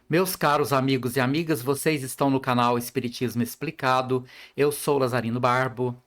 Meus caros amigos e amigas, vocês estão no canal Espiritismo Explicado. Eu sou Lazarino Barbo.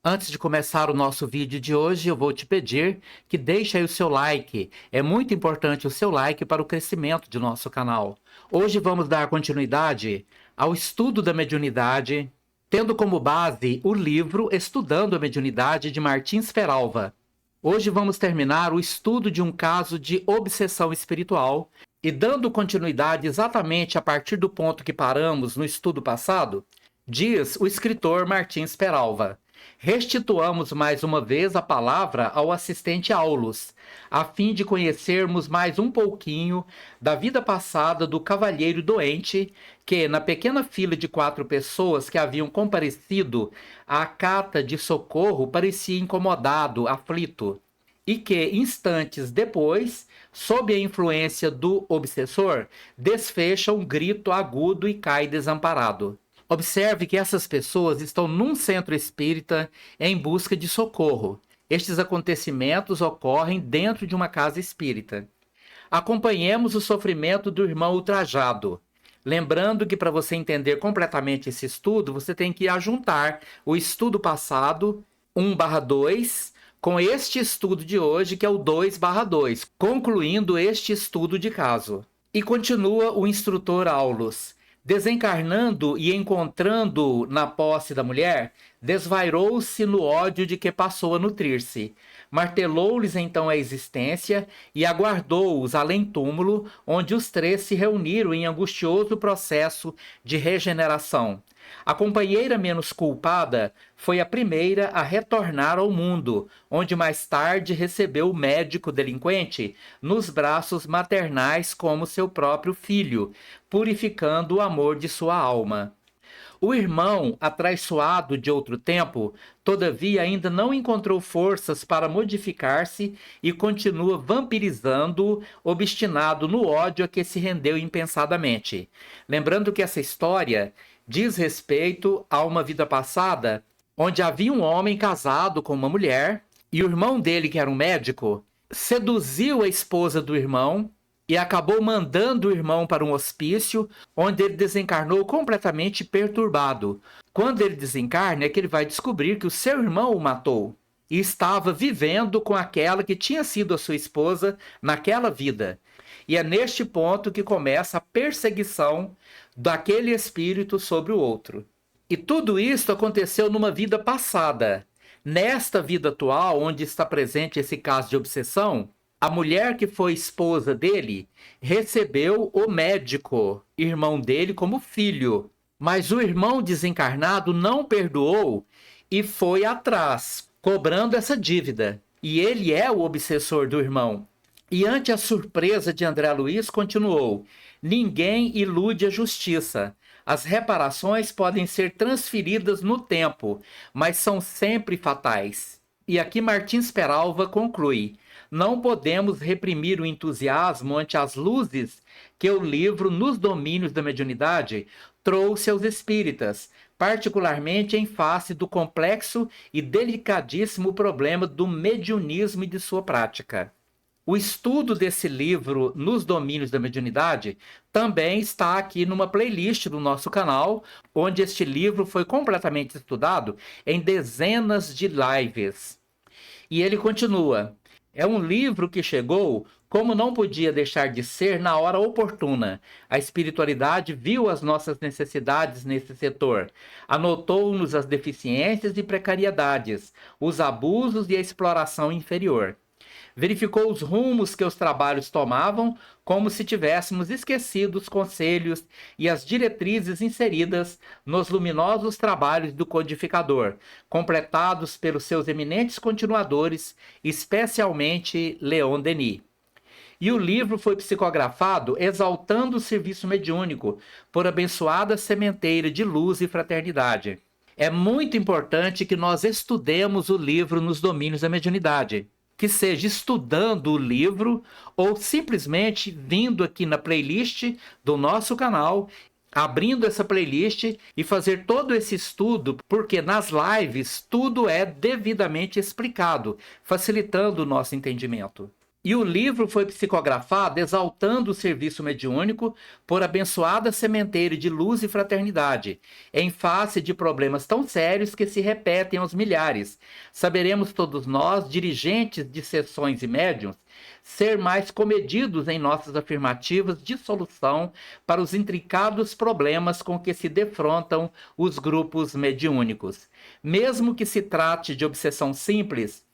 Antes de começar o nosso vídeo de hoje, eu vou te pedir que deixe aí o seu like. É muito importante o seu like para o crescimento de nosso canal. Hoje vamos dar continuidade ao estudo da mediunidade, tendo como base o livro Estudando a Mediunidade de Martins Peralva. Hoje vamos terminar o estudo de um caso de obsessão espiritual e dando continuidade exatamente a partir do ponto que paramos no estudo passado, diz o escritor Martins Peralva: restituamos mais uma vez a palavra ao assistente Aulus, a fim de conhecermos mais um pouquinho da vida passada do cavalheiro doente, que, na pequena fila de 4 pessoas que haviam comparecido à cata de socorro, parecia incomodado, aflito, e que, instantes depois, sob a influência do obsessor, desfecha um grito agudo e cai desamparado. Observe que essas pessoas estão num centro espírita em busca de socorro. Estes acontecimentos ocorrem dentro de uma casa espírita. Acompanhemos o sofrimento do irmão ultrajado. Lembrando que para você entender completamente esse estudo, você tem que ajuntar o estudo passado, 1/2, com este estudo de hoje, que é o 2/2, concluindo este estudo de caso. E continua o instrutor Aulus: desencarnando e encontrando na posse da mulher, desvairou-se no ódio de que passou a nutrir-se. Martelou-lhes então a existência e aguardou-os além-túmulo, onde os 3 se reuniram em angustioso processo de regeneração. A companheira menos culpada foi a primeira a retornar ao mundo, onde mais tarde recebeu o médico delinquente nos braços maternais como seu próprio filho, purificando o amor de sua alma. O irmão, atraiçoado de outro tempo, todavia ainda não encontrou forças para modificar-se e continua vampirizando, obstinado no ódio a que se rendeu impensadamente. Lembrando que essa história diz respeito a uma vida passada, onde havia um homem casado com uma mulher, e o irmão dele, que era um médico, seduziu a esposa do irmão e acabou mandando o irmão para um hospício, onde ele desencarnou completamente perturbado. Quando ele desencarna, é que ele vai descobrir que o seu irmão o matou e estava vivendo com aquela que tinha sido a sua esposa naquela vida. E é neste ponto que começa a perseguição daquele espírito sobre o outro. E tudo isso aconteceu numa vida passada. Nesta vida atual, onde está presente esse caso de obsessão, a mulher que foi esposa dele recebeu o médico, irmão dele, como filho. Mas o irmão desencarnado não perdoou e foi atrás, cobrando essa dívida. E ele é o obsessor do irmão. E ante a surpresa de André Luiz, continuou: ninguém ilude a justiça. As reparações podem ser transferidas no tempo, mas são sempre fatais. E aqui Martins Peralva conclui: não podemos reprimir o entusiasmo ante as luzes que o livro Nos Domínios da Mediunidade trouxe aos espíritas, particularmente em face do complexo e delicadíssimo problema do mediunismo e de sua prática. O estudo desse livro Nos Domínios da Mediunidade também está aqui numa playlist do nosso canal, onde este livro foi completamente estudado em dezenas de lives. E ele continua: é um livro que chegou como não podia deixar de ser na hora oportuna. A espiritualidade viu as nossas necessidades nesse setor, anotou-nos as deficiências e precariedades, os abusos e a exploração inferior. Verificou os rumos que os trabalhos tomavam, como se tivéssemos esquecido os conselhos e as diretrizes inseridas nos luminosos trabalhos do codificador, completados pelos seus eminentes continuadores, especialmente Leon Denis. E o livro foi psicografado exaltando o serviço mediúnico por abençoada sementeira de luz e fraternidade. É muito importante que nós estudemos o livro Nos Domínios da Mediunidade, que seja estudando o livro ou simplesmente vindo aqui na playlist do nosso canal, abrindo essa playlist e fazer todo esse estudo, porque nas lives tudo é devidamente explicado, facilitando o nosso entendimento. E o livro foi psicografado exaltando o serviço mediúnico por abençoada sementeira de luz e fraternidade, em face de problemas tão sérios que se repetem aos milhares. Saberemos todos nós, dirigentes de sessões e médiuns, ser mais comedidos em nossas afirmativas de solução para os intricados problemas com que se defrontam os grupos mediúnicos. Mesmo que se trate de obsessão simples,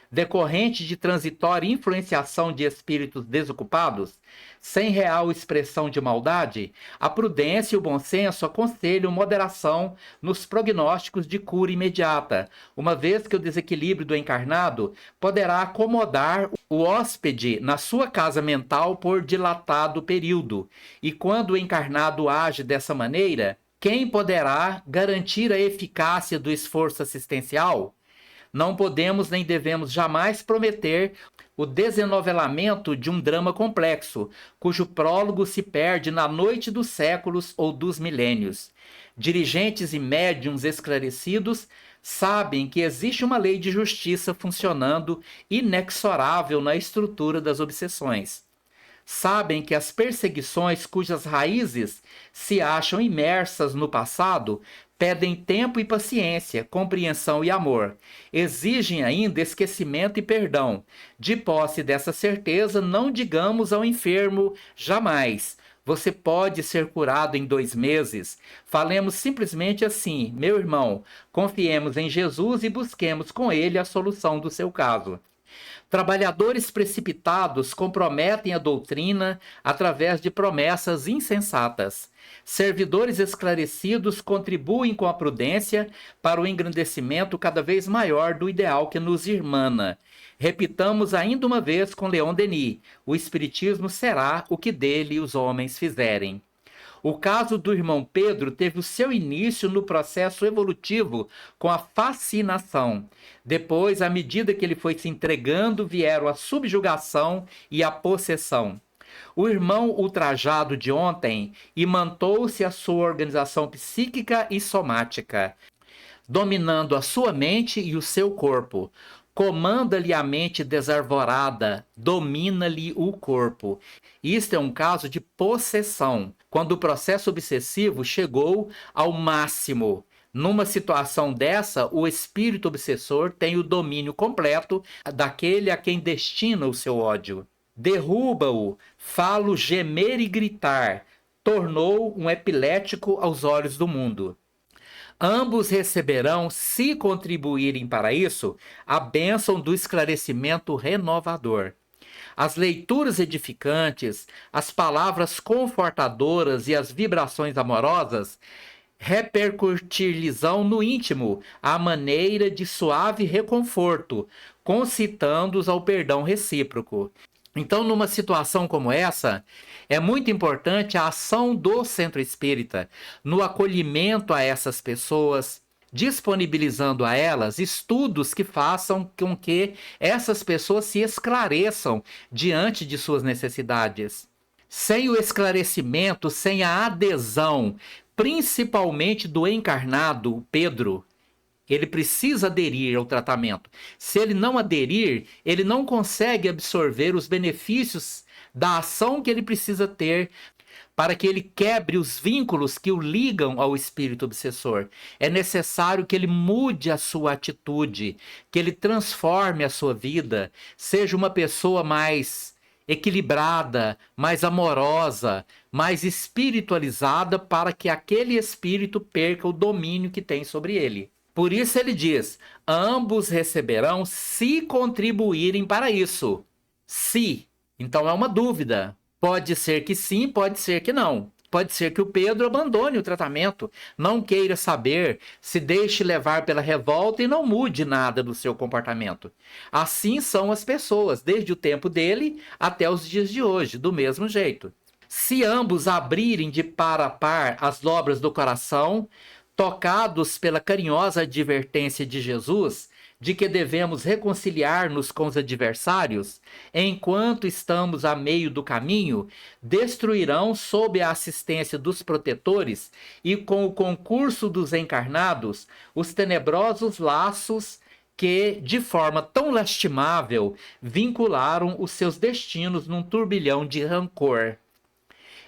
decorrente de transitória influenciação de espíritos desocupados, sem real expressão de maldade, a prudência e o bom senso aconselham moderação nos prognósticos de cura imediata, uma vez que o desequilíbrio do encarnado poderá acomodar o hóspede na sua casa mental por dilatado período, e quando o encarnado age dessa maneira, quem poderá garantir a eficácia do esforço assistencial? Não podemos nem devemos jamais prometer o desenovelamento de um drama complexo, cujo prólogo se perde na noite dos séculos ou dos milênios. Dirigentes e médiuns esclarecidos sabem que existe uma lei de justiça funcionando inexorável na estrutura das obsessões. Sabem que as perseguições cujas raízes se acham imersas no passado pedem tempo e paciência, compreensão e amor. Exigem ainda esquecimento e perdão. De posse dessa certeza, não digamos ao enfermo jamais: você pode ser curado em 2 meses. Falemos simplesmente assim: meu irmão, confiemos em Jesus e busquemos com ele a solução do seu caso. Trabalhadores precipitados comprometem a doutrina através de promessas insensatas. Servidores esclarecidos contribuem com a prudência para o engrandecimento cada vez maior do ideal que nos irmana. Repitamos ainda uma vez com Leon Denis: o Espiritismo será o que dele os homens fizerem. O caso do irmão Pedro teve o seu início no processo evolutivo com a fascinação. Depois, à medida que ele foi se entregando, vieram a subjugação e a possessão. O irmão ultrajado de ontem imantou-se a sua organização psíquica e somática, dominando a sua mente e o seu corpo. Comanda-lhe a mente desarvorada, domina-lhe o corpo. Isto é um caso de possessão, quando o processo obsessivo chegou ao máximo. Numa situação dessa, o espírito obsessor tem o domínio completo daquele a quem destina o seu ódio. Derruba-o, fá-lo gemer e gritar, tornou um epilético aos olhos do mundo. Ambos receberão, se contribuírem para isso, a bênção do esclarecimento renovador. As leituras edificantes, as palavras confortadoras e as vibrações amorosas repercutir-lhes-ão no íntimo à maneira de suave reconforto, concitando-os ao perdão recíproco. Então, numa situação como essa, é muito importante a ação do centro espírita no acolhimento a essas pessoas, disponibilizando a elas estudos que façam com que essas pessoas se esclareçam diante de suas necessidades. Sem o esclarecimento, sem a adesão, principalmente do encarnado Pedro, ele precisa aderir ao tratamento. Se ele não aderir, ele não consegue absorver os benefícios da ação que ele precisa ter para que ele quebre os vínculos que o ligam ao espírito obsessor. É necessário que ele mude a sua atitude, que ele transforme a sua vida, seja uma pessoa mais equilibrada, mais amorosa, mais espiritualizada, para que aquele espírito perca o domínio que tem sobre ele. Por isso ele diz: ambos receberão se contribuírem para isso. Se. Então é uma dúvida. Pode ser que sim, pode ser que não. Pode ser que o Pedro abandone o tratamento, não queira saber, se deixe levar pela revolta e não mude nada do seu comportamento. Assim são as pessoas, desde o tempo dele até os dias de hoje, do mesmo jeito. Se ambos abrirem de par a par as obras do coração, tocados pela carinhosa advertência de Jesus de que devemos reconciliar-nos com os adversários, enquanto estamos a meio do caminho, destruirão, sob a assistência dos protetores e com o concurso dos encarnados, os tenebrosos laços que, de forma tão lastimável, vincularam os seus destinos num turbilhão de rancor.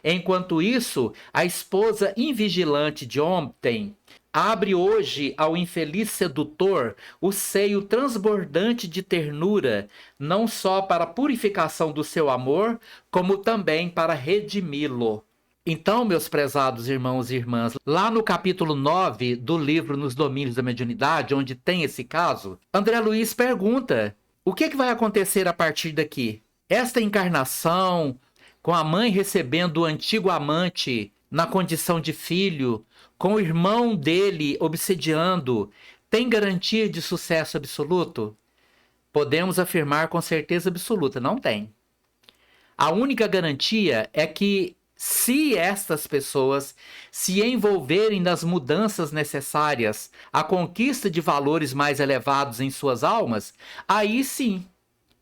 Enquanto isso, a esposa invigilante de ontem abre hoje ao infeliz sedutor o seio transbordante de ternura, não só para a purificação do seu amor, como também para redimi-lo. Então, meus prezados irmãos e irmãs, lá no capítulo 9 do livro Nos Domínios da Mediunidade, onde tem esse caso, André Luiz pergunta: o que vai acontecer a partir daqui? Esta encarnação, com a mãe recebendo o antigo amante na condição de filho, com o irmão dele obsediando, tem garantia de sucesso absoluto? Podemos afirmar com certeza absoluta, não tem. A única garantia é que, se estas pessoas se envolverem nas mudanças necessárias à conquista de valores mais elevados em suas almas, aí sim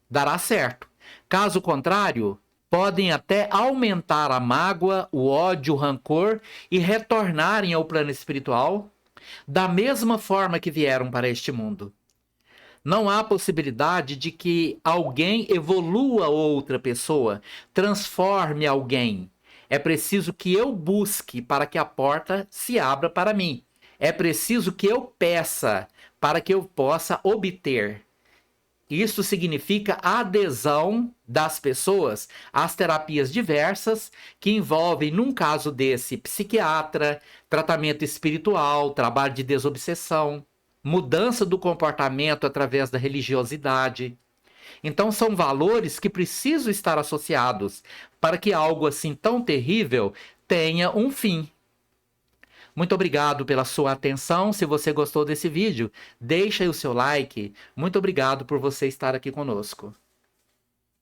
dará certo. Caso contrário, podem até aumentar a mágoa, o ódio, o rancor e retornarem ao plano espiritual da mesma forma que vieram para este mundo. Não há possibilidade de que alguém evolua outra pessoa, transforme alguém. É preciso que eu busque para que a porta se abra para mim. É preciso que eu peça para que eu possa obter. Isso significa a adesão das pessoas às terapias diversas, que envolvem, num caso desse, psiquiatra, tratamento espiritual, trabalho de desobsessão, mudança do comportamento através da religiosidade. Então são valores que precisam estar associados para que algo assim tão terrível tenha um fim. Muito obrigado pela sua atenção. Se você gostou desse vídeo, deixa aí o seu like. Muito obrigado por você estar aqui conosco.